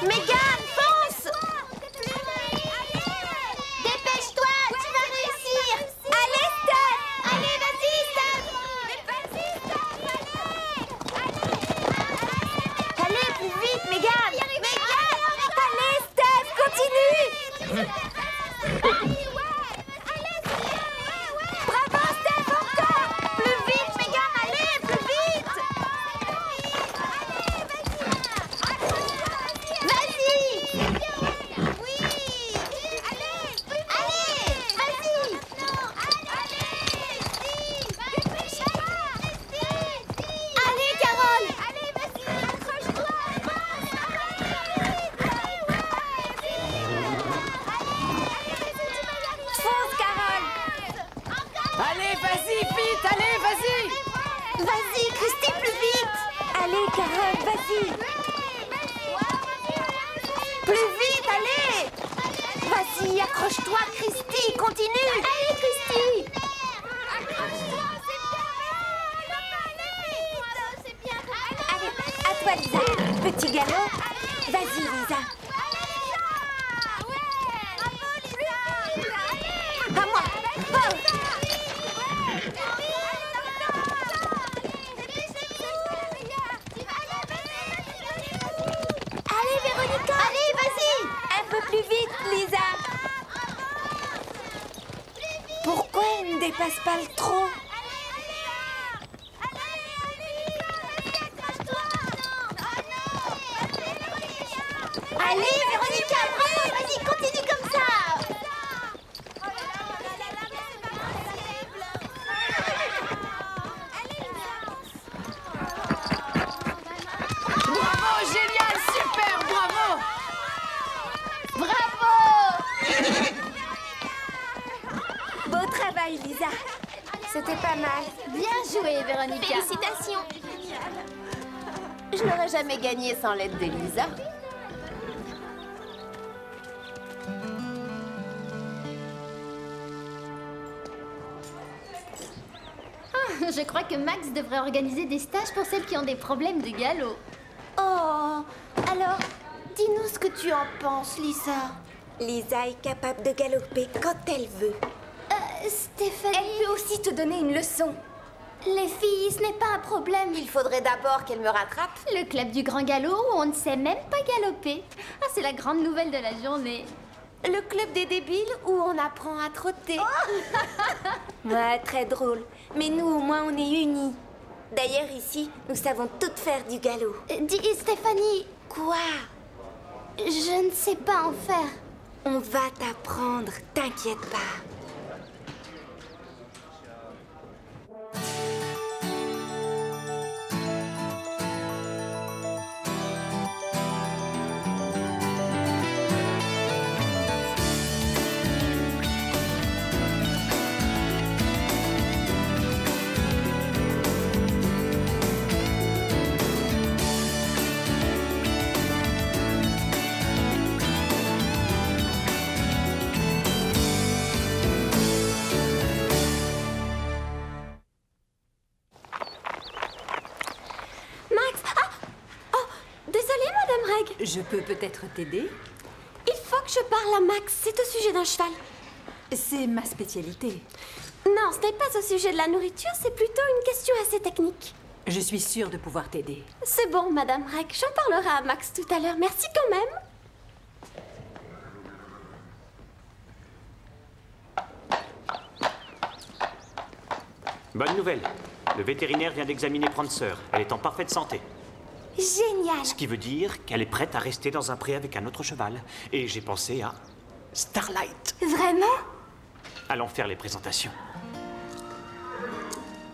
Mégane, fonce! Dépêche-toi, tu vas réussir! Allez, Steph! Allez, vas-y, Steph! Vas-y, Steph! Allez, plus vite, Mégane! Mégane! Allez, Steph, continue! Bravo, Steph, encore! Plus vite, Mégane, allez, plus vite! Vas-y! Oui! Allez! Allez! Vas-y! Allez, Carole! Allez, vas-y! Accroche-toi! Fonce, Carole! Allez, vas-y, vite, allez, vas-y! Vas-y, Christy, plus vite! Allez, Carole, vas-y! Plus vite, allez! Vas-y, accroche-toi, Christy, continue! Allez, Christy! Allez, à toi, Lisa. Petit galop. Vas-y, Lisa. À moi. Oh. Allez, Véronica! Allez, vas-y! Un peu plus vite, Lisa! Pourquoi elle ne dépasse pas le trot? Allez, Véronica, bravo! Vas-y, continue comme ça! Bravo, génial, super, bravo! Bravo! Beau travail, Lisa. C'était pas mal. Bien joué, Véronica. Félicitations. Je n'aurais jamais gagné sans l'aide de Lisa. Je crois que Max devrait organiser des stages pour celles qui ont des problèmes de galop. Oh, alors, dis-nous ce que tu en penses, Lisa. Lisa est capable de galoper quand elle veut. Stéphanie... Elle peut aussi te donner une leçon. Les filles, ce n'est pas un problème. Il faudrait d'abord qu'elle me rattrape. Le club du grand galop où on ne sait même pas galoper. Ah, c'est la grande nouvelle de la journée. Le club des débiles où on apprend à trotter. Ouais, très drôle. Mais nous, au moins, on est unis. D'ailleurs, ici, nous savons toutes faire du galop. Dis, Stéphanie, Quoi? je ne sais pas en faire. On va t'apprendre, t'inquiète pas. Je peux peut-être t'aider? Il faut que je parle à Max. C'est au sujet d'un cheval. C'est ma spécialité. Non, ce n'est pas au sujet de la nourriture, c'est plutôt une question assez technique. Je suis sûre de pouvoir t'aider. C'est bon, Madame Reg. J'en parlerai à Max tout à l'heure. Merci quand même. Bonne nouvelle. Le vétérinaire vient d'examiner Prancer. Elle est en parfaite santé. Génial. Ce qui veut dire qu'elle est prête à rester dans un pré avec un autre cheval. Et j'ai pensé à Starlight. Vraiment? Allons faire les présentations.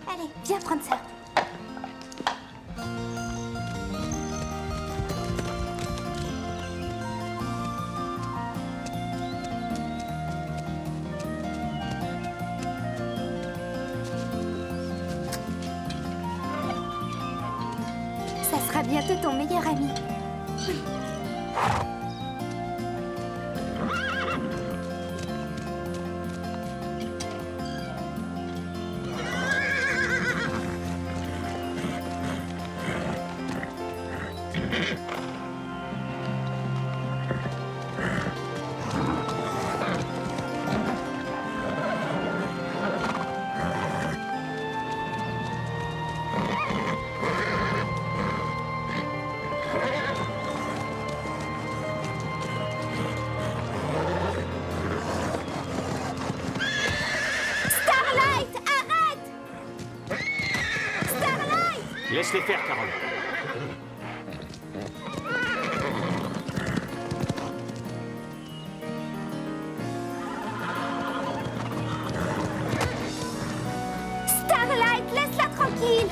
Allez, viens prendre ça. Ça sera bientôt ton meilleur ami. Starlight, arrête! Starlight! Laisse-les faire, Carole. Starlight, laisse-la tranquille!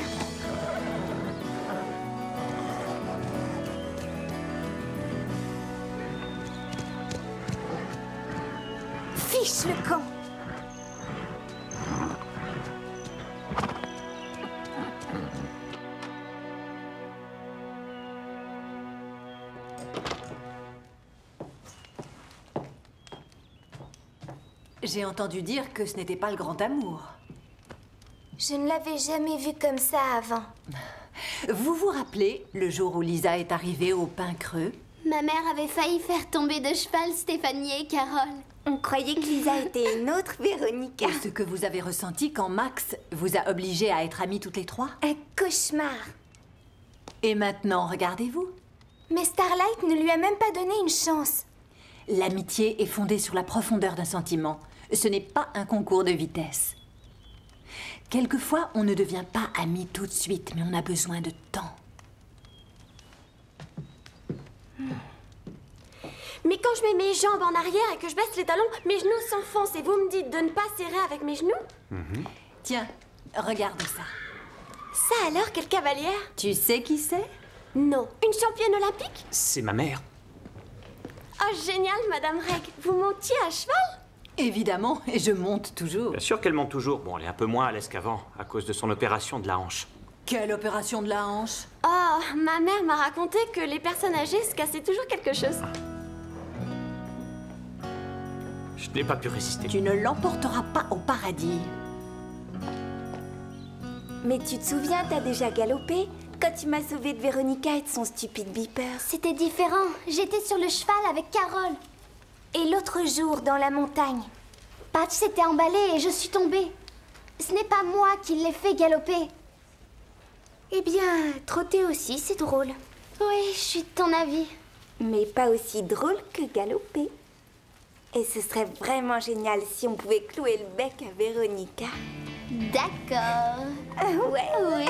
Fiche le camp! J'ai entendu dire que ce n'était pas le grand amour. Je ne l'avais jamais vu comme ça avant. Vous vous rappelez le jour où Lisa est arrivée au Pin Creux? Ma mère avait failli faire tomber de cheval Stéphanie et Carole. On croyait que Lisa était une autre Véronica. Et ce que vous avez ressenti quand Max vous a obligé à être amies toutes les trois? Un cauchemar. Et maintenant, regardez-vous. Mais Starlight ne lui a même pas donné une chance. L'amitié est fondée sur la profondeur d'un sentiment. Ce n'est pas un concours de vitesse. Quelquefois, on ne devient pas amis tout de suite, mais on a besoin de temps. Mais quand je mets mes jambes en arrière et que je baisse les talons, mes genoux s'enfoncent et vous me dites de ne pas serrer avec mes genoux? Tiens, regarde ça. Ça alors, quelle cavalière? Tu sais qui c'est? Non. Une championne olympique? C'est ma mère. Oh, génial, Madame Reg. Vous montiez à cheval? Évidemment, et je monte toujours. Bien sûr qu'elle monte toujours. Bon, elle est un peu moins à l'aise qu'avant, à cause de son opération de la hanche. Quelle opération de la hanche? Oh, ma mère m'a raconté que les personnes âgées se cassaient toujours quelque chose. Je n'ai pas pu résister. Tu ne l'emporteras pas au paradis. Mais tu te souviens, t'as déjà galopé quand tu m'as sauvée de Véronica et de son stupide beeper. C'était différent. J'étais sur le cheval avec Carole. Et l'autre jour, dans la montagne. Patch s'était emballé et je suis tombée. Ce n'est pas moi qui l'ai fait galoper. Eh bien, trotter aussi, c'est drôle. Oui, je suis de ton avis. Mais pas aussi drôle que galoper. Et ce serait vraiment génial si on pouvait clouer le bec à Véronica. D'accord. Ouais. Oui.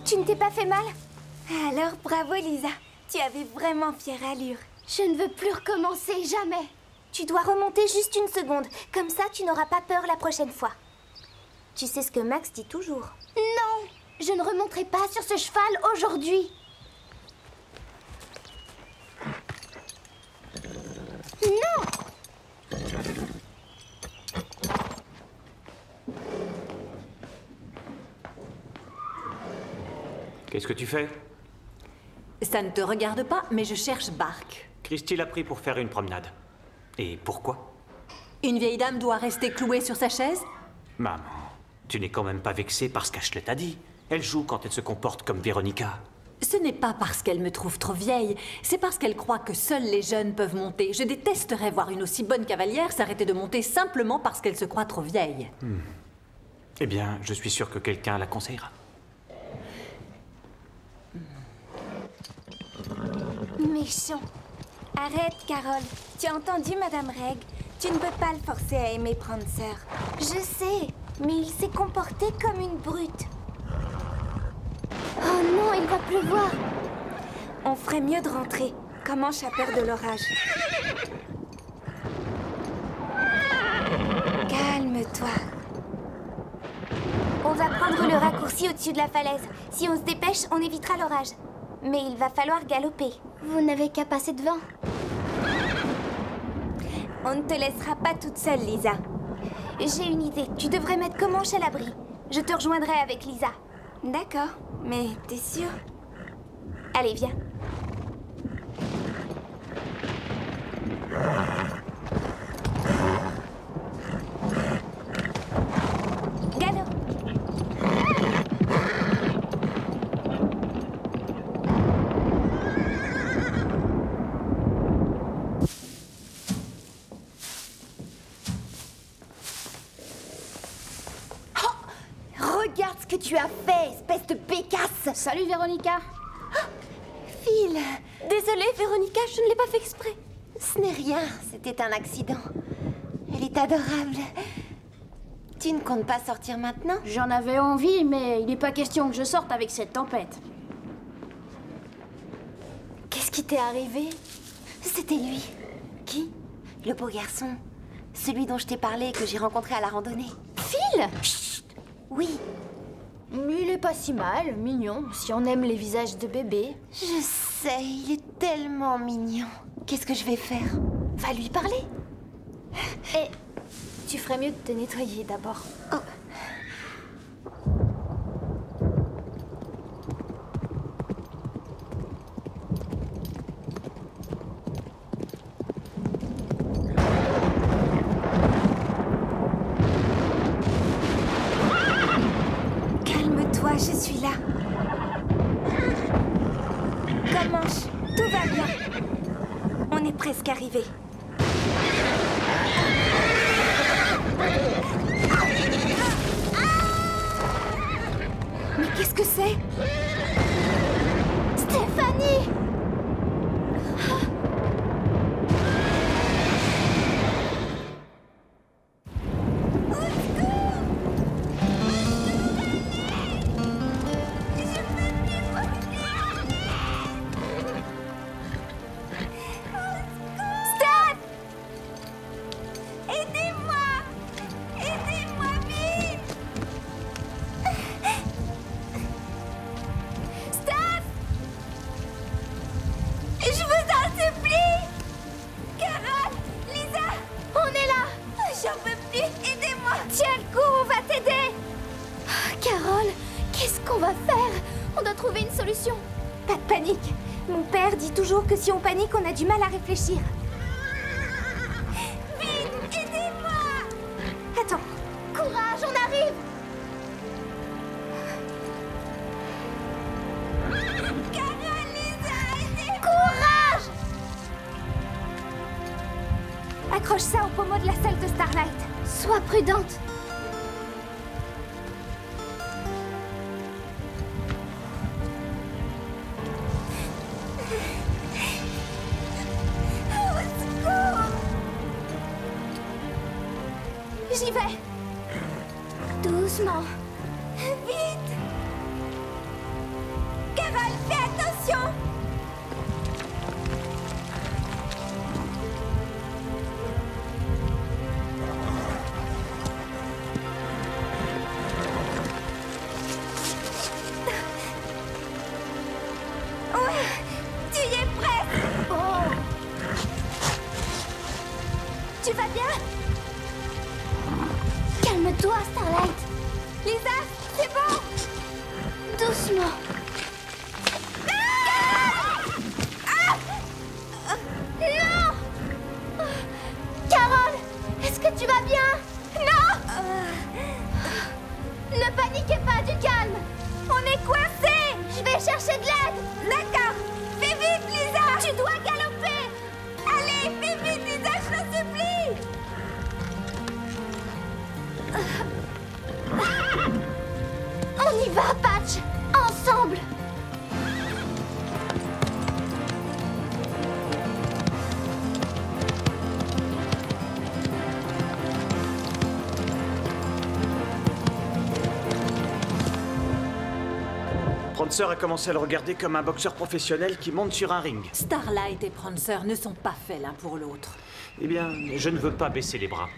Tu ne t'es pas fait mal? Alors, bravo, Lisa. Tu avais vraiment fière allure. Je ne veux plus recommencer, jamais. Tu dois remonter juste une seconde. Comme ça, tu n'auras pas peur la prochaine fois. Tu sais ce que Max dit toujours. Non, je ne remonterai pas sur ce cheval aujourd'hui. Non! Qu'est-ce que tu fais? Ça ne te regarde pas, mais je cherche Bark. Christy l'a pris pour faire une promenade. Et pourquoi? Une vieille dame doit rester clouée sur sa chaise? Maman, tu n'es quand même pas vexée par ce qu'Ashley t'a dit. Elle joue quand elle se comporte comme Véronica. Ce n'est pas parce qu'elle me trouve trop vieille, c'est parce qu'elle croit que seuls les jeunes peuvent monter. Je détesterais voir une aussi bonne cavalière s'arrêter de monter simplement parce qu'elle se croit trop vieille. Eh bien, je suis sûr que quelqu'un la conseillera. Méchant. Arrête, Carole. Tu as entendu, Madame Reg? Tu ne peux pas le forcer à aimer Prancer. Je sais, mais il s'est comporté comme une brute. Oh non, il va pleuvoir. On ferait mieux de rentrer. Comanche a peur de l'orage. Calme-toi. On va prendre le raccourci au-dessus de la falaise. Si on se dépêche, on évitera l'orage. Mais il va falloir galoper. Vous n'avez qu'à passer devant. On ne te laissera pas toute seule, Lisa. J'ai une idée. Tu devrais mettre Comanche à l'abri. Je te rejoindrai avec Lisa. D'accord, mais t'es sûre? Allez, viens. Galop. Regarde ce que tu as fait, espèce de bécasse! Salut Véronica. Phil, Désolée, Véronica, je ne l'ai pas fait exprès. ce n'est rien, c'était un accident. Elle est adorable. Tu ne comptes pas sortir maintenant? J'en avais envie, mais il n'est pas question que je sorte avec cette tempête. Qu'est-ce qui t'est arrivé? C'était lui. Qui? Le beau garçon. Celui dont je t'ai parlé et que j'ai rencontré à la randonnée. Phil! Chut! Oui, Il est pas si mal, mignon, si on aime les visages de bébé. je sais, il est tellement mignon. Qu'est-ce que je vais faire? Va lui parler. Et tu ferais mieux de te nettoyer d'abord. Calme-toi, je suis là. Comanche, tout va bien. On est presque arrivé. Mais qu'est-ce que c'est? Stéphanie! Steph! Aidez-moi! Aidez-moi vite! Steph! Je vous en supplie! Carole! Lisa! On est là! J'en peux plus! Aidez-moi! Tiens le coup, on va t'aider! Carole, qu'est-ce qu'on va faire? On doit trouver une solution. Pas de panique. Mon père dit toujours que si on panique, on a du mal à réfléchir. Vite, aidez-moi! Attends. Courage, on arrive! Carole, Lisa, aidez-moi! Courage! Accroche ça au pommeau de la salle de Starlight. Sois prudente. Au secours! J'y vais. Doucement. Vite! Carole, fais attention! Ouais, tu y es prête! Oh! Tu vas bien? Calme-toi, Starlight. Lisa, c'est bon. Doucement. Non! Carole, est-ce que tu vas bien? Non! Ne paniquez pas, du calme. On est coincés. Je vais chercher de l'aide. D'accord. Fais vite, Lisa. Tu dois galoper. Allez, fais vite, Lisa, je t'en supplie. On y va, Patch. Ensemble. Prancer a commencé à le regarder comme un boxeur professionnel qui monte sur un ring. Starlight et Prancer ne sont pas faits l'un pour l'autre. Eh bien, je ne veux pas baisser les bras.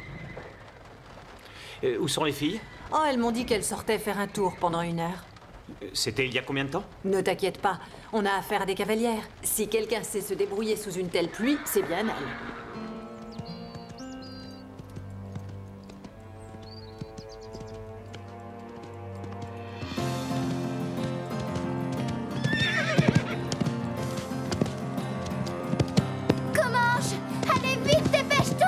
Où sont les filles? Oh, elles m'ont dit qu'elles sortaient faire un tour pendant 1 heure. C'était il y a combien de temps? Ne t'inquiète pas, on a affaire à des cavalières. Si quelqu'un sait se débrouiller sous une telle pluie, c'est bien elle. Comanche! Allez vite, dépêche-toi!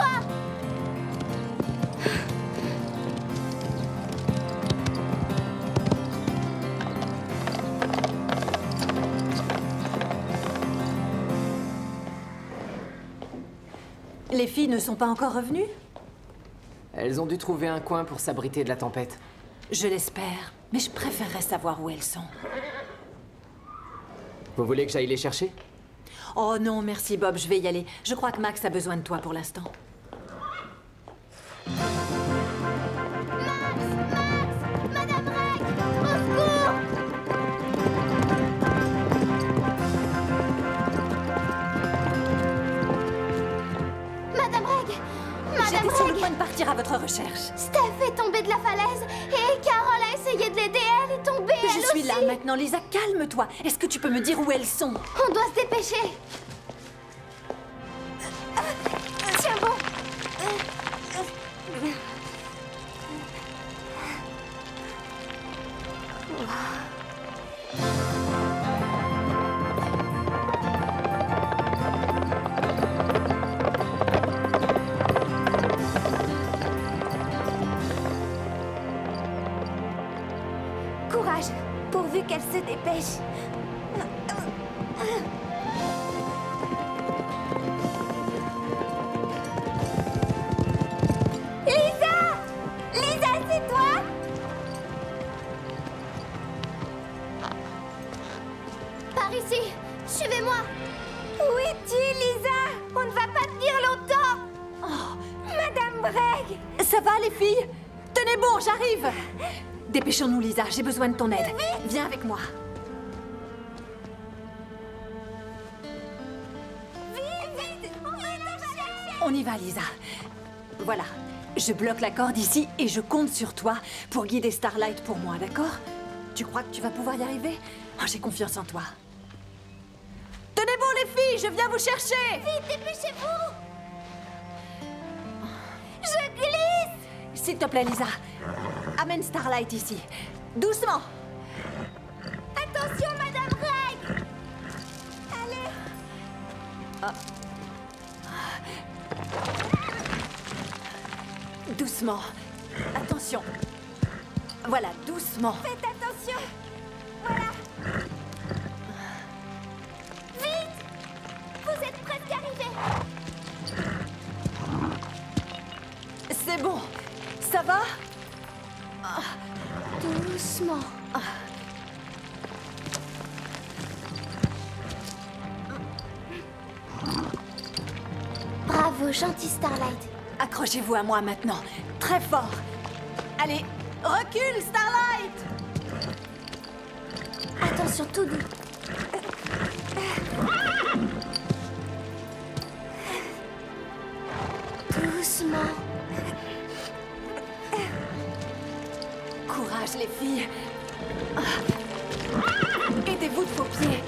Les filles ne sont pas encore revenues? Elles ont dû trouver un coin pour s'abriter de la tempête. Je l'espère, mais je préférerais savoir où elles sont. Vous voulez que j'aille les chercher? Oh non, merci Bob, je vais y aller. Je crois que Max a besoin de toi pour l'instant. Madame Reg! Au secours! Madame Reg! Madame J'étais sur le Reg! point de partir à votre recherche. Steph est tombée de la falaise et Carole a essayé de l'aider. Elle est tombée, elle Je suis aussi. là maintenant, Lisa, calme-toi. Est-ce que tu peux me dire où elles sont? On doit se dépêcher. Tiens bon. Courage, pourvu qu'elle se dépêche. Lisa! Lisa, c'est toi? Par ici. Suivez-moi. Où es-tu, Lisa? On ne va pas tenir longtemps. Oh, Madame Bragg! Ça va les filles? Tenez bon, j'arrive. Dépêchons-nous Lisa, j'ai besoin de ton aide. Viens avec moi. Vite, on va te chercher. On y va Lisa. Voilà, je bloque la corde ici et je compte sur toi pour guider Starlight pour moi, d'accord? Tu crois que tu vas pouvoir y arriver? Oh, j'ai confiance en toi. Tenez bon les filles, je viens vous chercher. Vite, dépêchez-vous. Je glisse. S'il te plaît Lisa, amène Starlight ici. Doucement. Attention, Madame Reg. Allez. Doucement. Attention. Voilà, doucement. Faites attention. Voilà. Vite. Vous êtes presque arrivés. C'est bon. Ça va? Doucement. Bravo, gentil Starlight. Accrochez-vous à moi maintenant. Très fort. Allez, recule, Starlight! Attention, tout doux. Doucement. Courage, les filles. Aidez-vous de vos pieds.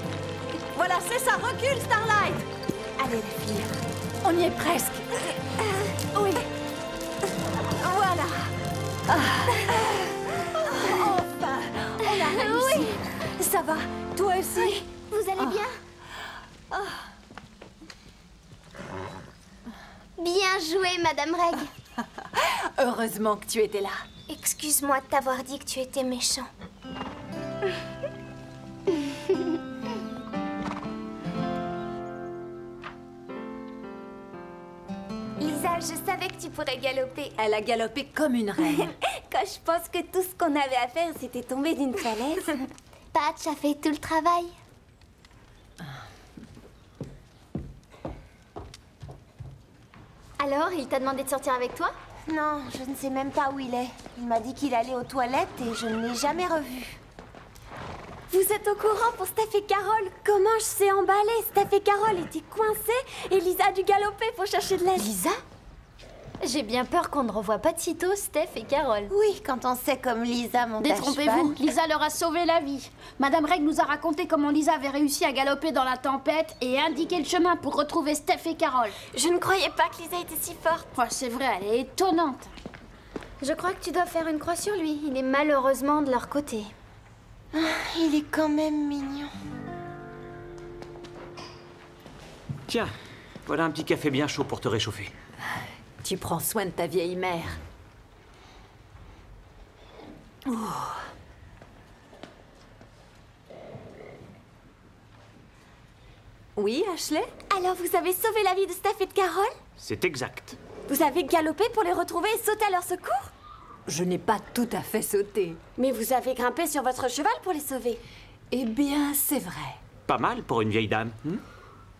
Voilà, c'est ça. Recule, Starlight. Allez, les filles. On y est presque. Oui. Voilà. Enfin, on a réussi. Oui. Ça va? Toi aussi? Vous allez bien? Bien joué, Madame Reg. Heureusement que tu étais là. Excuse-moi de t'avoir dit que tu étais méchant. Lisa, je savais que tu pourrais galoper. Elle a galopé comme une reine. Quand je pense que tout ce qu'on avait à faire, c'était tomber d'une falaise. Patch a fait tout le travail. Alors, il t'a demandé de sortir avec toi? Non, je ne sais même pas où il est. Il m'a dit qu'il allait aux toilettes et je ne l'ai jamais revu. Vous êtes au courant pour Steph et Carole? Comment je sais emballer? Steph et Carole étaient coincées et Lisa a dû galoper pour chercher de l'aide. Lisa? J'ai bien peur qu'on ne revoie pas de sitôt Steph et Carole. Oui, quand on sait comme Lisa monte à cheval. Détrompez-vous, Lisa leur a sauvé la vie. Madame Reg nous a raconté comment Lisa avait réussi à galoper dans la tempête et indiquer le chemin pour retrouver Steph et Carole. Je ne croyais pas que Lisa était si forte. Oh, c'est vrai, elle est étonnante. Je crois que tu dois faire une croix sur lui. Il est malheureusement de leur côté. Il est quand même mignon. Tiens, voilà un petit café bien chaud pour te réchauffer. Tu prends soin de ta vieille mère. Oh. Oui, Ashley? Alors vous avez sauvé la vie de Steph et de Carole? C'est exact. Vous avez galopé pour les retrouver et sauté à leur secours? Je n'ai pas tout à fait sauté. Mais vous avez grimpé sur votre cheval pour les sauver. Eh bien, c'est vrai. Pas mal pour une vieille dame.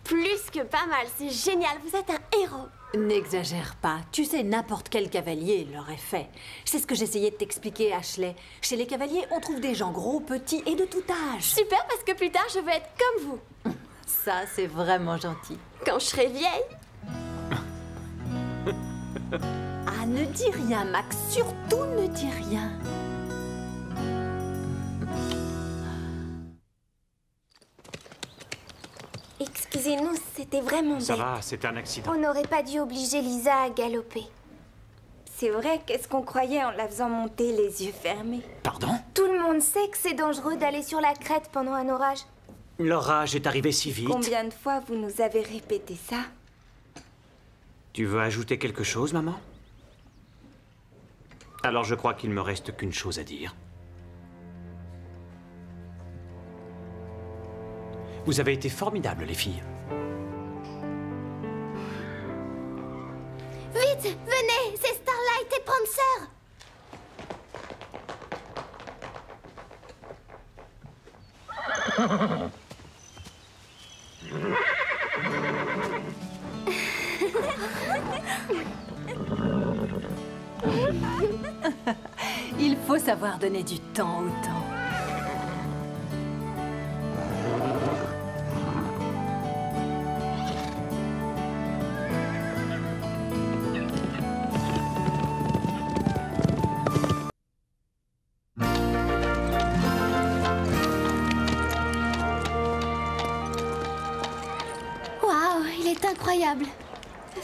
Plus que pas mal, c'est génial, vous êtes un héros. N'exagère pas. Tu sais, n'importe quel cavalier l'aurait fait. C'est ce que j'essayais de t'expliquer, Ashley. Chez les cavaliers, on trouve des gens gros, petits et de tout âge. Super, parce que plus tard, je veux être comme vous. Ça, c'est vraiment gentil. Quand je serai vieille. Ah, ne dis rien, Max. Surtout ne dis rien. Excusez-nous, c'était vraiment Ça bête. va, c'était un accident. On n'aurait pas dû obliger Lisa à galoper. C'est vrai, qu'est-ce qu'on croyait en la faisant monter les yeux fermés? Pardon? Tout le monde sait que c'est dangereux d'aller sur la crête pendant un orage. L'orage est arrivé si vite. Combien de fois vous nous avez répété ça? Tu veux ajouter quelque chose, maman? Alors je crois qu'il me reste qu'une chose à dire. Vous avez été formidables, les filles. Vite, venez, c'est Starlight et Prancer. Il faut savoir donner du temps au temps. Waouh, il est incroyable.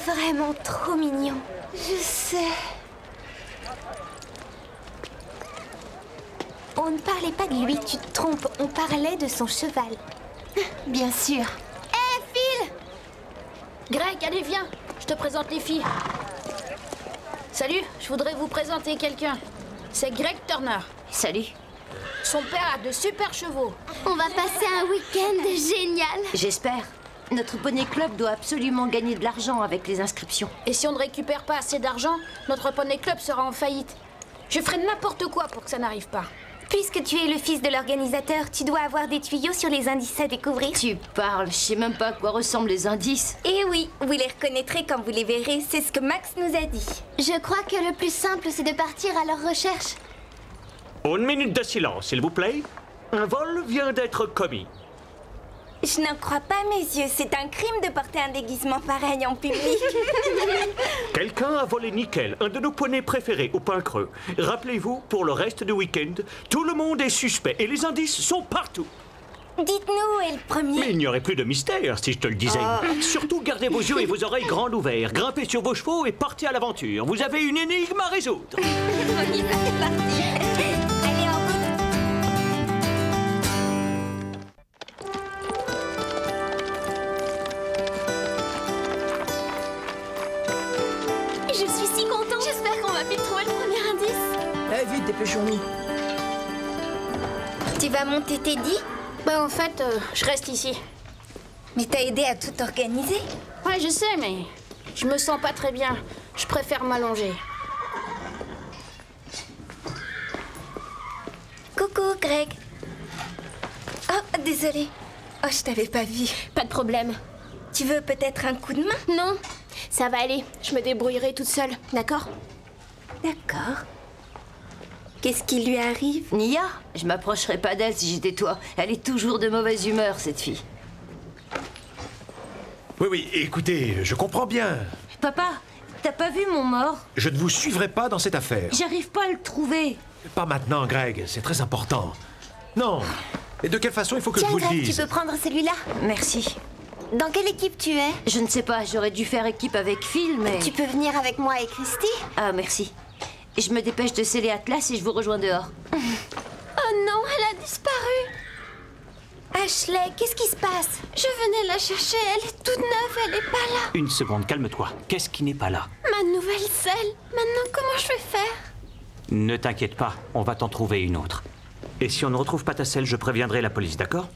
Vraiment trop mignon. Je sais. On ne parlait pas de lui, tu te trompes. On parlait de son cheval. Bien sûr. Hé, Phil! Greg, allez, viens. Je te présente les filles. Salut, je voudrais vous présenter quelqu'un. C'est Greg Turner. Salut. Son père a de super chevaux. On va passer un week-end génial. J'espère. Notre poney club doit absolument gagner de l'argent avec les inscriptions. Et si on ne récupère pas assez d'argent, notre poney club sera en faillite. Je ferai n'importe quoi pour que ça n'arrive pas. Puisque tu es le fils de l'organisateur, tu dois avoir des tuyaux sur les indices à découvrir. Tu parles, je sais même pas à quoi ressemblent les indices. Eh oui, vous les reconnaîtrez quand vous les verrez, c'est ce que Max nous a dit. Je crois que le plus simple, c'est de partir à leur recherche. Une minute de silence, s'il vous plaît. Un vol vient d'être commis. Je n'en crois pas mes yeux, c'est un crime de porter un déguisement pareil en public. Quelqu'un a volé Nickel, un de nos poneys préférés au pain creux. Rappelez-vous, pour le reste du week-end, tout le monde est suspect et les indices sont partout. Dites-nous où est le premier. Mais il n'y aurait plus de mystère si je te le disais. Surtout gardez vos yeux et vos oreilles grands ouverts, grimpez sur vos chevaux et partez à l'aventure. Vous avez une énigme à résoudre. On y va, c'est parti. Allez, en route. Je suis si contente. J'espère qu'on va vite trouver le premier indice. Vite, dépêchons-nous. Tu vas monter Teddy? Bah en fait, je reste ici. Mais t'as aidé à tout organiser. Ouais, je sais, mais je me sens pas très bien. Je préfère m'allonger. Coucou, Greg. Oh, désolée. Oh, je t'avais pas vu. Pas de problème. Tu veux peut-être un coup de main? Non, ça va aller. Je me débrouillerai toute seule, d'accord? D'accord. Qu'est-ce qui lui arrive? Nia, je m'approcherais pas d'elle si j'étais toi. Elle est toujours de mauvaise humeur, cette fille. Oui, écoutez, je comprends bien. Papa, t'as pas vu mon mort? Je ne vous suivrai pas dans cette affaire. J'arrive pas à le trouver. Pas maintenant, Greg, c'est très important. Non. Et de quelle façon il faut que Tiens, je vous le Greg, dise? tu peux prendre celui-là? Merci. Dans quelle équipe tu es? Je ne sais pas, j'aurais dû faire équipe avec Phil, mais... Tu peux venir avec moi et Christy? Ah, merci. Je me dépêche de sceller Atlas et je vous rejoins dehors. Oh non, elle a disparu. Ashley, qu'est-ce qui se passe? Je venais la chercher, elle est toute neuve, elle est pas là. Une seconde, calme-toi. Qu'est-ce qui n'est pas là? Ma nouvelle selle. Maintenant, comment je vais faire? Ne t'inquiète pas, on va t'en trouver une autre. Et si on ne retrouve pas ta selle, je préviendrai la police, d'accord?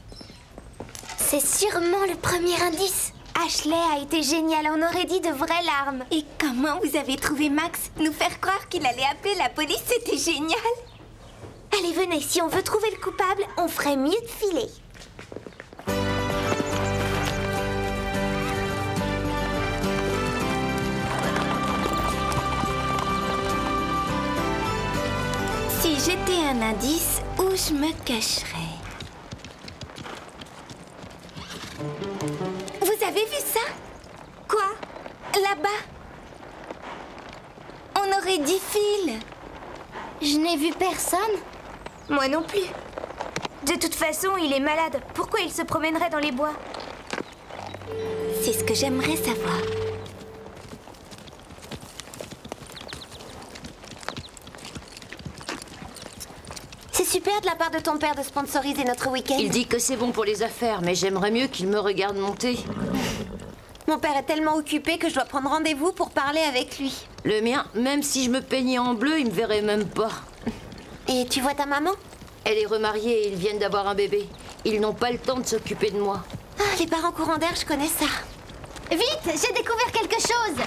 C'est sûrement le premier indice. Ashley a été géniale, on aurait dit de vraies larmes. Et comment vous avez trouvé Max? Nous faire croire qu'il allait appeler la police, c'était génial. Allez, venez, si on veut trouver le coupable, on ferait mieux de filer. Si j'étais un indice, où je me cacherais? Vous avez vu ça? Quoi? Là-bas? On aurait dit Phil. Je n'ai vu personne. Moi non plus. De toute façon, il est malade. Pourquoi il se promènerait dans les bois? C'est ce que j'aimerais savoir. C'est super de la part de ton père de sponsoriser notre week-end. Il dit que c'est bon pour les affaires, mais j'aimerais mieux qu'il me regarde monter. Mon père est tellement occupé que je dois prendre rendez-vous pour parler avec lui. Le mien, même si je me peignais en bleu, il me verrait même pas. Et tu vois ta maman? Elle est remariée et ils viennent d'avoir un bébé. Ils n'ont pas le temps de s'occuper de moi. Ah, les parents courants d'air, je connais ça. Vite, j'ai découvert quelque chose.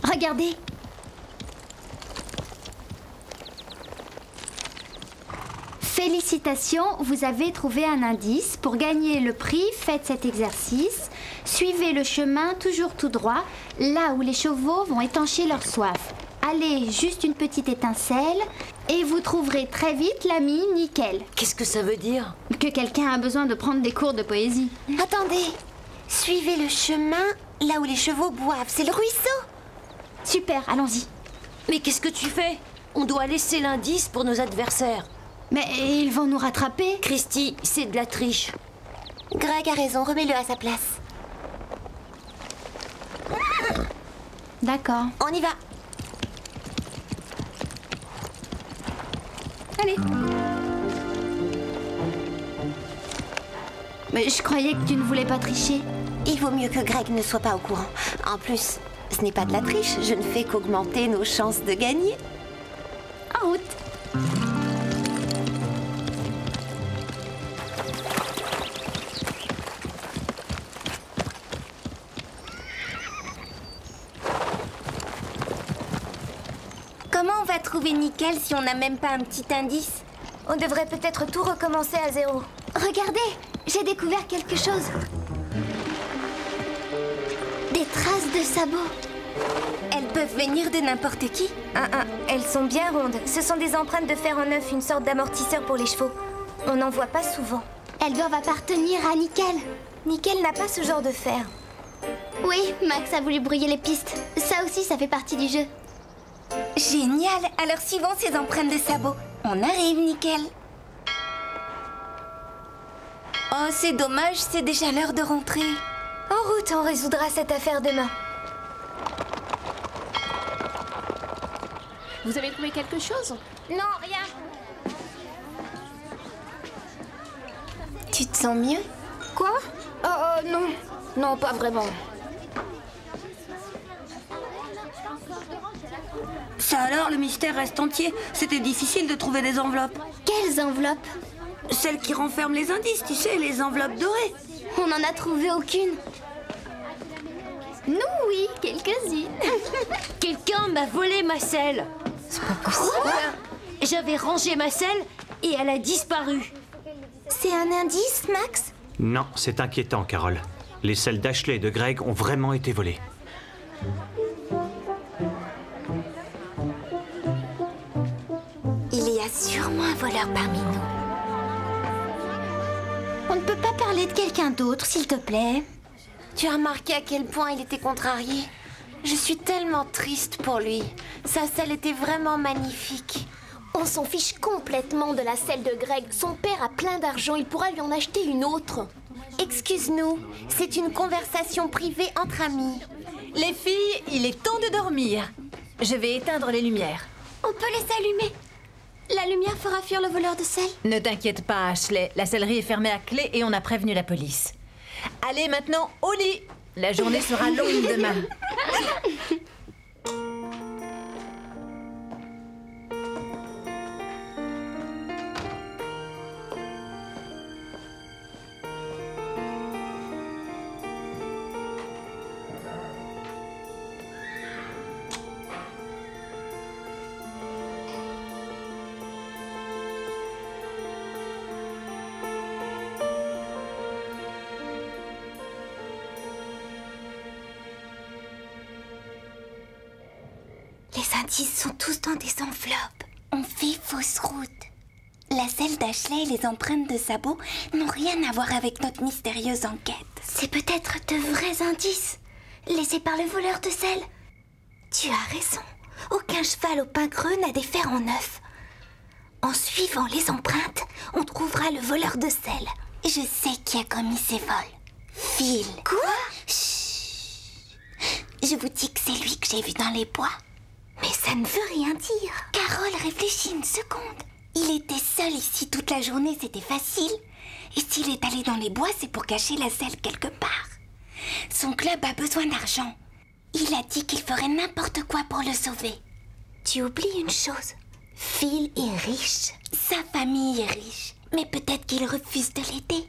Regardez. Félicitations, vous avez trouvé un indice. Pour gagner le prix, faites cet exercice. Suivez le chemin toujours tout droit, là où les chevaux vont étancher leur soif. Allez juste une petite étincelle et vous trouverez très vite l'ami Nickel. Qu'est-ce que ça veut dire? Que quelqu'un a besoin de prendre des cours de poésie. Attendez. Suivez le chemin là où les chevaux boivent. C'est le ruisseau. Super, allons-y. Mais qu'est-ce que tu fais? On doit laisser l'indice pour nos adversaires. Mais ils vont nous rattraper. Christy, c'est de la triche. Greg a raison, remets-le à sa place. D'accord. On y va. Allez. Mais je croyais que tu ne voulais pas tricher. Il vaut mieux que Greg ne soit pas au courant. En plus, ce n'est pas de la triche. Je ne fais qu'augmenter nos chances de gagner. En route. Comment on va trouver Nickel si on n'a même pas un petit indice? On devrait peut-être tout recommencer à zéro. Regardez, j'ai découvert quelque chose. Des traces de sabots. Elles peuvent venir de n'importe qui. Elles sont bien rondes. Ce sont des empreintes de fer en œuf, une sorte d'amortisseur pour les chevaux. On n'en voit pas souvent. Elles doivent appartenir à Nickel. Nickel n'a pas ce genre de fer. Oui, Max a voulu brouiller les pistes. Ça aussi, ça fait partie du jeu. Génial! Alors suivons ces empreintes de sabots. On arrive, Nickel. Oh, c'est dommage, c'est déjà l'heure de rentrer. En route, on résoudra cette affaire demain. Vous avez trouvé quelque chose? Non, rien. Tu te sens mieux? Quoi? Non. Non, pas vraiment. Ça alors, le mystère reste entier. C'était difficile de trouver des enveloppes. Quelles enveloppes? Celles qui renferment les indices, tu sais, les enveloppes dorées. On n'en a trouvé aucune. Nous, oui, quelques-unes. Quelqu'un m'a volé ma selle. C'est pas possible. J'avais rangé ma selle et elle a disparu. C'est un indice, Max? Non, c'est inquiétant, Carole. Les selles d'Ashley et de Greg ont vraiment été volées. sûrement un voleur parmi nous. On ne peut pas parler de quelqu'un d'autre, s'il te plaît. Tu as remarqué à quel point il était contrarié? Je suis tellement triste pour lui. Sa selle était vraiment magnifique. On s'en fiche complètement de la selle de Greg. Son père a plein d'argent, il pourra lui en acheter une autre. Excuse-nous, c'est une conversation privée entre amis. Les filles, il est temps de dormir. Je vais éteindre les lumières. On peut les allumer. La lumière fera fuir le voleur de sel. Ne t'inquiète pas, Ashley. La sellerie est fermée à clé et on a prévenu la police. Allez maintenant au lit. La journée sera longue demain. Les indices sont tous dans des enveloppes. On fait fausse route. La selle d'Ashley et les empreintes de sabots n'ont rien à voir avec notre mystérieuse enquête. C'est peut-être de vrais indices, laissés par le voleur de sel. Tu as raison. Aucun cheval au pain creux n'a des fers en neuf. En suivant les empreintes, on trouvera le voleur de sel. Je sais qui a commis ces vols. Phil. Quoi? Chut. Je vous dis que c'est lui que j'ai vu dans les bois. Mais ça ne veut rien dire. Carole, réfléchis une seconde. Il était seul ici toute la journée, c'était facile. Et s'il est allé dans les bois, c'est pour cacher la selle quelque part. Son club a besoin d'argent. Il a dit qu'il ferait n'importe quoi pour le sauver. Tu oublies une chose. Phil est riche. Sa famille est riche. Mais peut-être qu'il refuse de l'aider.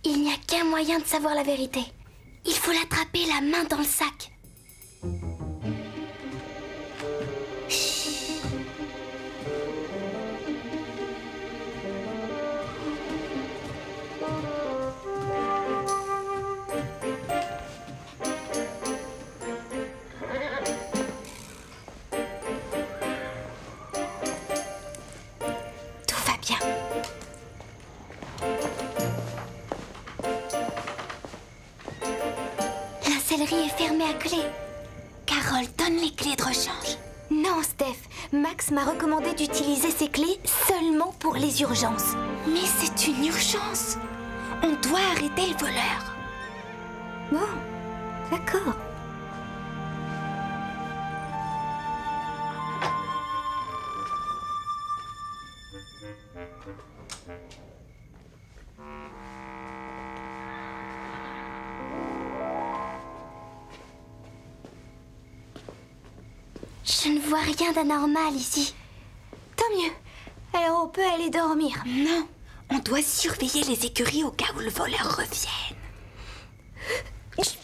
Il n'y a qu'un moyen de savoir la vérité. Il faut l'attraper la main dans le sac. La sellerie est fermée à clé. Carole, donne les clés de rechange. Non, Steph. Max m'a recommandé d'utiliser ces clés seulement pour les urgences. Mais c'est une urgence. On doit arrêter le voleur. Bon, d'accord. Je ne vois rien d'anormal ici. Tant mieux. Alors on peut aller dormir. Non, on doit surveiller les écuries au cas où le voleur revienne. Chut.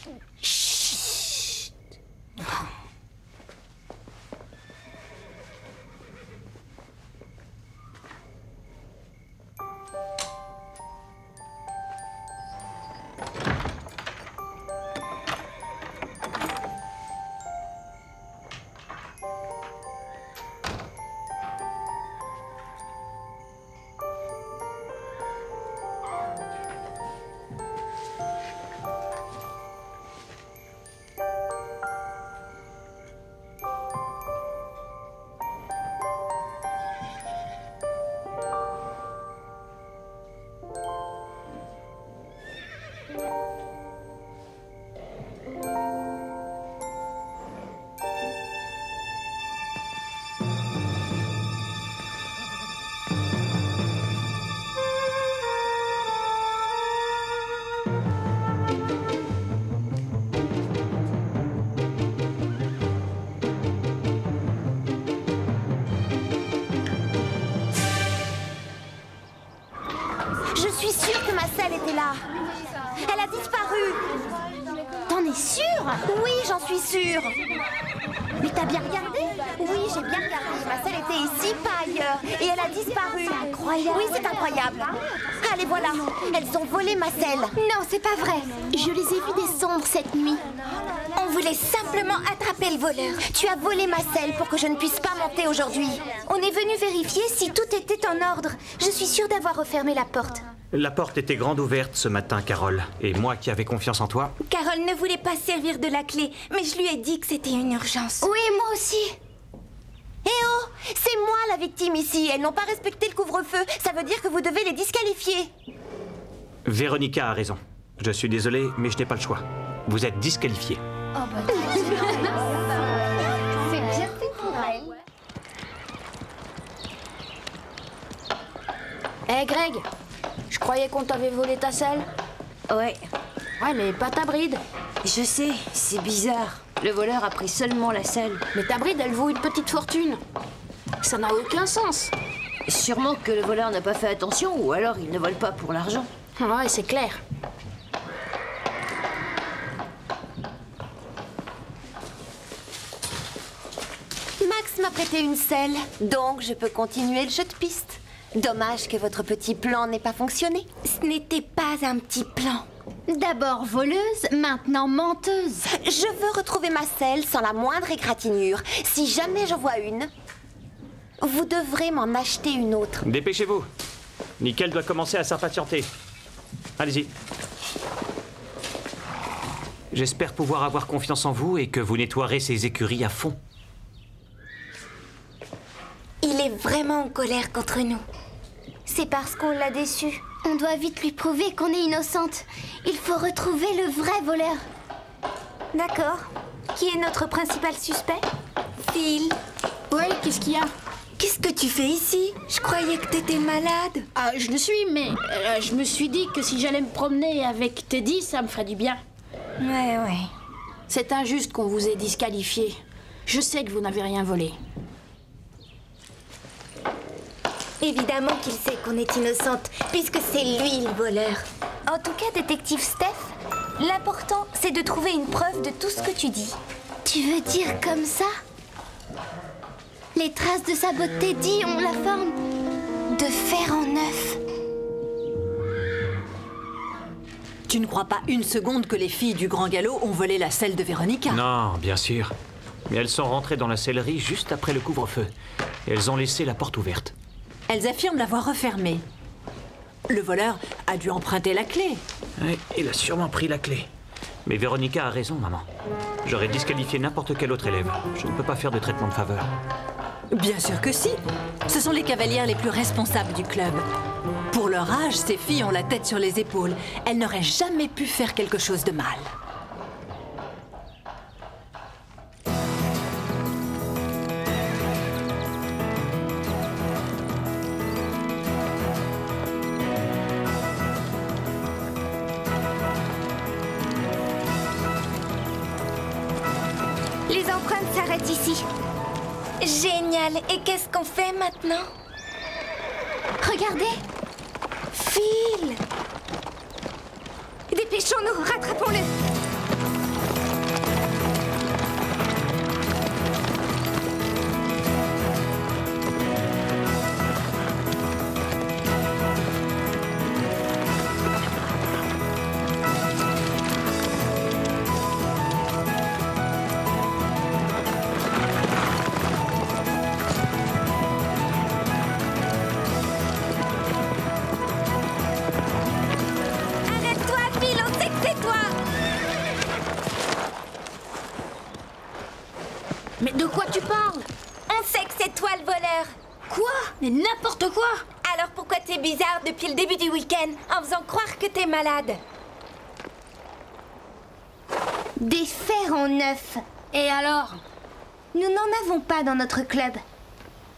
Je suis sûre que ma selle était là. Elle a disparu. T'en es sûre? Oui, j'en suis sûre. Mais t'as bien regardé? Oui, j'ai bien regardé. Ma selle était ici, pas ailleurs. Et elle a disparu. C'est incroyable. Oui, c'est incroyable. Allez, voilà. Elles ont volé ma selle. Non, c'est pas vrai. Je les ai vues descendre cette nuit. On voulait simplement attraper le voleur. Tu as volé ma selle pour que je ne puisse pas monter aujourd'hui. On est venu vérifier si tout était en ordre. Je suis sûre d'avoir refermé la porte. La porte était grande ouverte ce matin, Carole. Et moi qui avais confiance en toi... Carole ne voulait pas servir de la clé, mais je lui ai dit que c'était une urgence. Oui, moi aussi. Eh oh, c'est moi la victime ici. Elles n'ont pas respecté le couvre-feu. Ça veut dire que vous devez les disqualifier. Véronica a raison. Je suis désolé, mais je n'ai pas le choix. Vous êtes disqualifiés. Oh bah... c'est bien fait pour elle. Hé, Greg, je croyais qu'on t'avait volé ta selle. Ouais, Ouais, mais pas ta bride. je sais, c'est bizarre. Le voleur a pris seulement la selle. Mais ta bride, elle vaut une petite fortune. Ça n'a aucun sens. Sûrement que le voleur n'a pas fait attention, ou alors il ne vole pas pour l'argent. Ouais, c'est clair. Max m'a prêté une selle, donc je peux continuer le jeu de piste. Dommage que votre petit plan n'ait pas fonctionné. Ce n'était pas un petit plan. D'abord voleuse, maintenant menteuse. Je veux retrouver ma selle sans la moindre égratignure. Si jamais je vois une, vous devrez m'en acheter une autre. Dépêchez-vous. Nickel doit commencer à s'impatienter. Allez-y. J'espère pouvoir avoir confiance en vous et que vous nettoierez ces écuries à fond. Il est vraiment en colère contre nous. C'est parce qu'on l'a déçu. On doit vite lui prouver qu'on est innocente. Il faut retrouver le vrai voleur. D'accord. Qui est notre principal suspect? Phil, Ouais, qu'est-ce qu'il y a? qu'est-ce que tu fais ici? Je croyais que t'étais malade. Ah, je le suis, mais je me suis dit que si j'allais me promener avec Teddy, ça me ferait du bien. Ouais. C'est injuste qu'on vous ait disqualifié. Je sais que vous n'avez rien volé. Évidemment qu'il sait qu'on est innocente, puisque c'est lui le voleur. En tout cas, détective Steph, l'important, c'est de trouver une preuve de tout ce que tu dis. Tu veux dire comme ça? Les traces de sa botte Teddy ont la forme De fer en neuf. Tu ne crois pas une seconde que les filles du Grand Galop ont volé la selle de Véronica? Non, bien sûr. Mais elles sont rentrées dans la sellerie juste après le couvre-feu. Et elles ont laissé la porte ouverte. Elles affirment l'avoir refermée. Le voleur a dû emprunter la clé. Oui, il a sûrement pris la clé. Mais Véronica a raison, maman. J'aurais disqualifié n'importe quel autre élève. Je ne peux pas faire de traitement de faveur. Bien sûr que si. Ce sont les cavalières les plus responsables du club. Pour leur âge, ces filles ont la tête sur les épaules. Elles n'auraient jamais pu faire quelque chose de mal. Les empreintes s'arrêtent ici. Génial. Et qu'est-ce qu'on fait maintenant? Regardez. Phil! Dépêchons-nous, rattrapons-le! Mais de quoi tu parles? On sait que c'est toi le voleur. Quoi? Mais n'importe quoi! Alors pourquoi t'es bizarre depuis le début du week-end en faisant croire que t'es malade? Des fers en neuf. Et alors? Nous n'en avons pas dans notre club.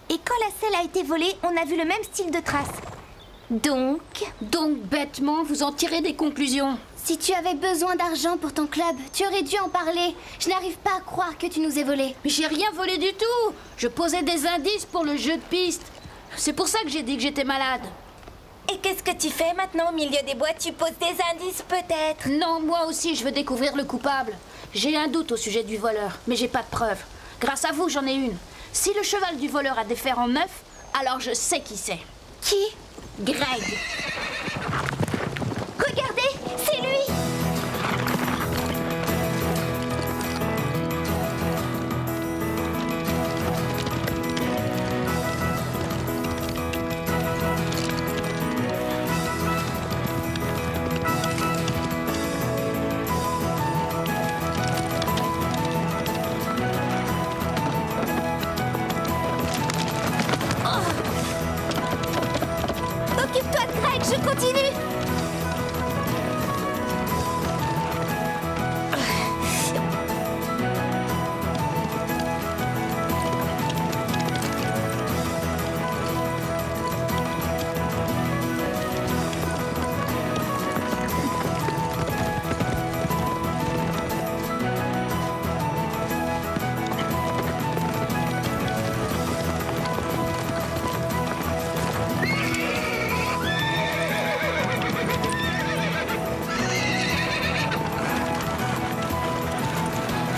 Et quand la selle a été volée, on a vu le même style de traces. Donc, Bêtement, vous en tirez des conclusions. Si tu avais besoin d'argent pour ton club, tu aurais dû en parler. Je n'arrive pas à croire que tu nous aies volé. Mais j'ai rien volé du tout. Je posais des indices pour le jeu de piste. C'est pour ça que j'ai dit que j'étais malade. Et qu'est-ce que tu fais maintenant au milieu des bois? Tu poses des indices peut-être? Non, moi aussi, je veux découvrir le coupable. J'ai un doute au sujet du voleur, mais j'ai pas de preuves. Grâce à vous, j'en ai une. Si le cheval du voleur a des fers en neuf, alors je sais qui c'est. Qui? Greg. Regardez, c'est lui! Occupe-toi de Greg, je continue!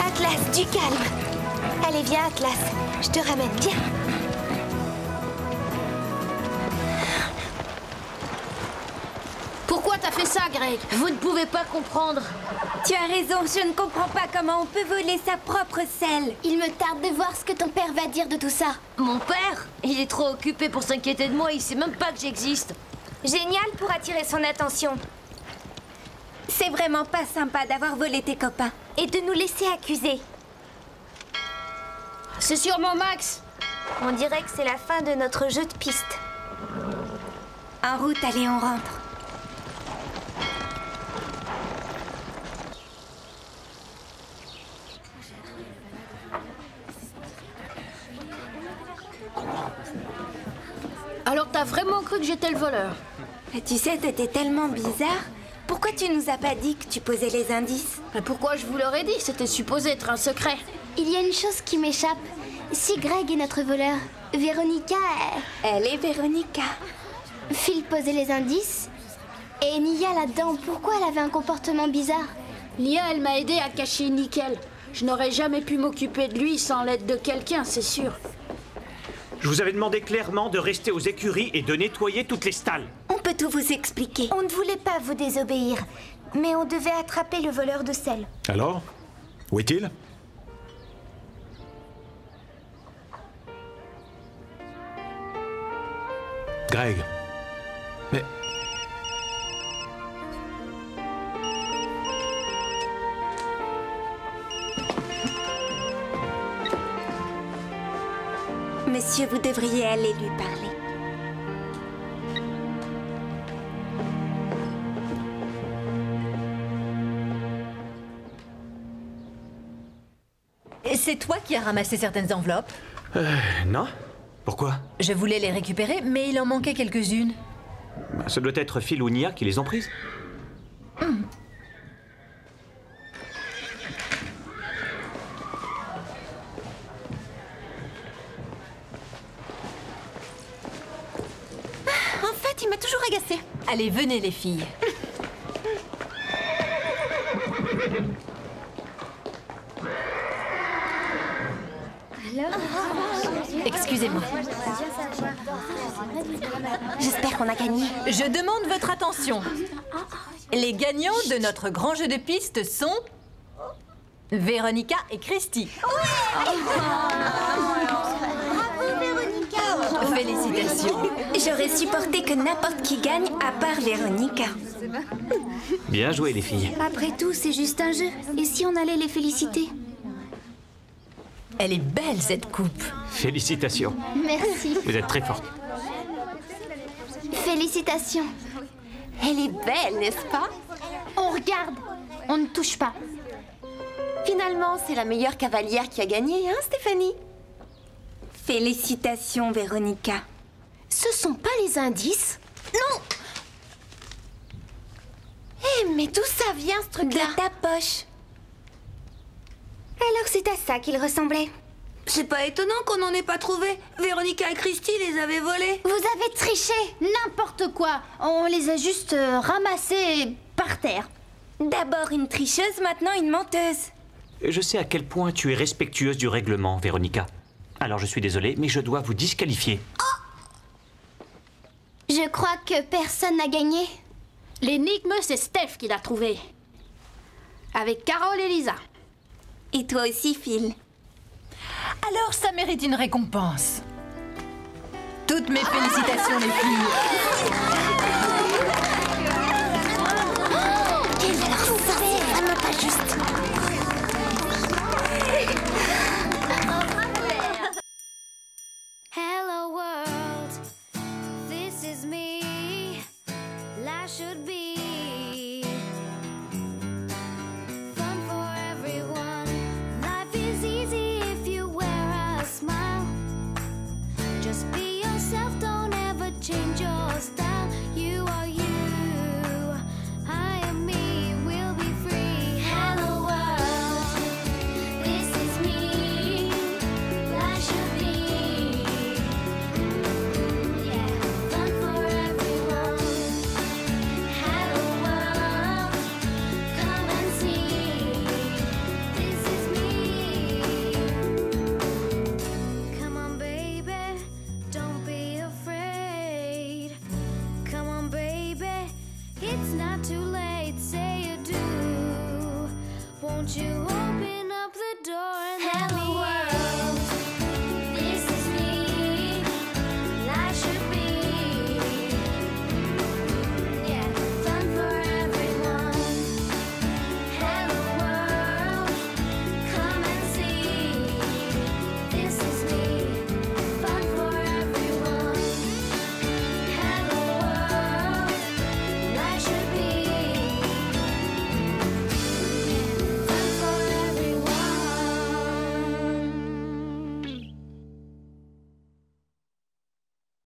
Atlas, du calme. Allez, viens, Atlas. Je te ramène, viens. Pourquoi t'as fait ça, Greg? Vous ne pouvez pas comprendre. Tu as raison, je ne comprends pas comment on peut voler sa propre selle. Il me tarde de voir ce que ton père va dire de tout ça. Mon père? Il est trop occupé pour s'inquiéter de moi, il sait même pas que j'existe. Génial pour attirer son attention. C'est vraiment pas sympa d'avoir volé tes copains et de nous laisser accuser. C'est sûrement Max. On dirait que c'est la fin de notre jeu de piste. En route, allez, on rentre. Alors t'as vraiment cru que j'étais le voleur? Tu sais, t'étais tellement bizarre. Pourquoi tu nous as pas dit que tu posais les indices? Mais pourquoi je vous l'aurais dit? C'était supposé être un secret. Il y a une chose qui m'échappe. Si Greg est notre voleur, Véronica... Elle est Véronica. Phil posait les indices. Et Nia là-dedans, pourquoi elle avait un comportement bizarre? Nia, elle m'a aidé à cacher Nickel. Je n'aurais jamais pu m'occuper de lui sans l'aide de quelqu'un, c'est sûr. Je vous avais demandé clairement de rester aux écuries et de nettoyer toutes les stalles. On peut tout vous expliquer. On ne voulait pas vous désobéir, mais on devait attraper le voleur de sel. Alors? Où est-il? Greg. Mais... Monsieur, vous devriez aller lui parler. C'est toi qui as ramassé certaines enveloppes? Non. Pourquoi? Je voulais les récupérer, mais il en manquait quelques-unes. Ça doit être Phil ou Nia qui les ont prises. En fait, il m'a toujours agacée. Allez, venez les filles. Excusez-moi. J'espère qu'on a gagné. Je demande votre attention. Les gagnants de notre grand jeu de piste sont... Véronica et Christy. Bravo, Véronica. Félicitations. J'aurais supporté que n'importe qui gagne à part Véronica. Bien joué, les filles. Après tout, c'est juste un jeu. Et si on allait les féliciter? Elle est belle, cette coupe. Félicitations. Merci. Vous êtes très forte. Félicitations. Elle est belle, n'est-ce pas? On regarde. On ne touche pas. Finalement, c'est la meilleure cavalière qui a gagné, hein, Stéphanie? Félicitations, Véronica. Ce sont pas les indices? Non! Eh, mais d'où ça vient, ce truc-là? De ta poche. Alors c'est à ça qu'il ressemblait. C'est pas étonnant qu'on n'en ait pas trouvé. Véronica et Christy les avaient volés. Vous avez triché. N'importe quoi. On les a juste ramassés par terre. D'abord une tricheuse, maintenant une menteuse. Je sais à quel point tu es respectueuse du règlement, Véronica. Alors je suis désolé, mais je dois vous disqualifier. Je crois que personne n'a gagné. L'énigme, c'est Steph qui l'a trouvée. Avec Carole et Lisa. Et toi aussi, Phil. Alors ça mérite une récompense. Toutes mes félicitations, les filles. Quelle force, c'est vraiment pas juste. Hello world, this is me. Life should be fun for everyone. Life is easy if you wear a smile. Just be yourself, don't ever change your style. You are you, I am me, we'll be free. Hello world, this is me. Life should be, yeah, fun for everyone. Hello world, come and see. This is me. Come on, baby, don't be afraid. Come on, baby, it's not too late. Say you do. Won't you open up the door and let me